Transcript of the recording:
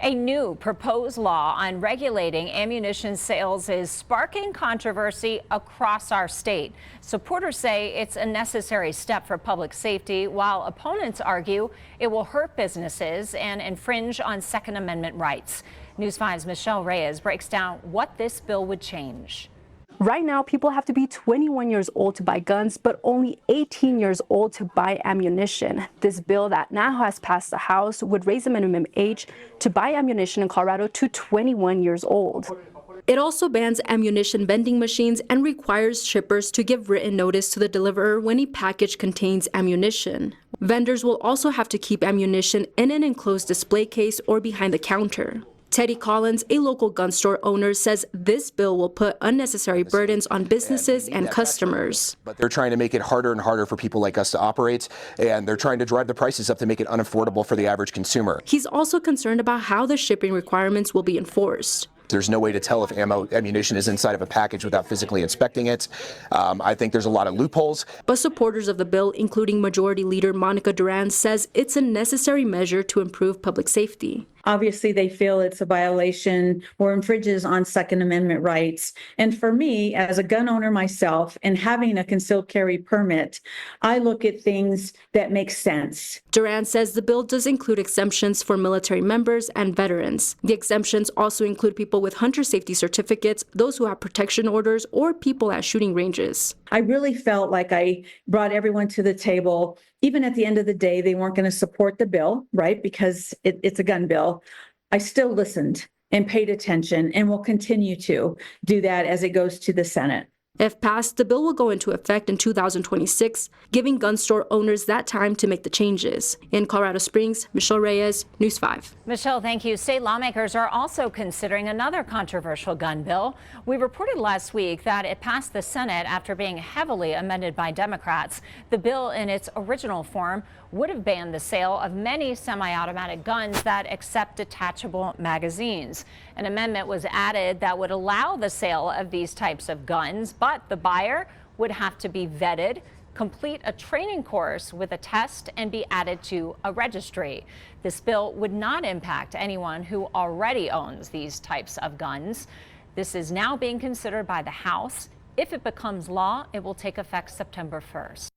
A new proposed law on regulating ammunition sales is sparking controversy across our state. Supporters say it's a necessary step for public safety, while opponents argue it will hurt businesses and infringe on Second Amendment rights. News 5's Michelle Reyes breaks down what this bill would change. Right now, people have to be 21 years old to buy guns, but only 18 years old to buy ammunition. This bill that now has passed the House would raise the minimum age to buy ammunition in Colorado to 21 years old. It also bans ammunition vending machines and requires shippers to give written notice to the deliverer when a package contains ammunition. Vendors will also have to keep ammunition in an enclosed display case or behind the counter. Teddy Collins, a local gun store owner, says this bill will put unnecessary burdens on businesses and customers. But they're trying to make it harder and harder for people like us to operate, and they're trying to drive the prices up to make it unaffordable for the average consumer. He's also concerned about how the shipping requirements will be enforced. There's no way to tell if ammunition is inside of a package without physically inspecting it. I think there's a lot of loopholes. But supporters of the bill, including Majority Leader Monica Duran, says it's a necessary measure to improve public safety. Obviously, they feel it's a violation or infringes on Second Amendment rights. And for me, as a gun owner myself and having a concealed carry permit, I look at things that make sense. Duran says the bill does include exemptions for military members and veterans. The exemptions also include people with hunter safety certificates, those who have protection orders, or people at shooting ranges. I really felt like I brought everyone to the table. Even at the end of the day, they weren't going to support the bill, right? Because it's a gun bill. I still listened and paid attention and will continue to do that as it goes to the Senate. If passed, the bill will go into effect in 2026, giving gun store owners that time to make the changes. In Colorado Springs, Michelle Reyes, News 5. Michelle, thank you. State lawmakers are also considering another controversial gun bill. We reported last week that it passed the Senate after being heavily amended by Democrats. The bill in its original form would have banned the sale of many semi-automatic guns that accept detachable magazines. An amendment was added that would allow the sale of these types of guns, but the buyer would have to be vetted, complete a training course with a test, and be added to a registry. This bill would not impact anyone who already owns these types of guns. This is now being considered by the House. If it becomes law, it will take effect September 1st.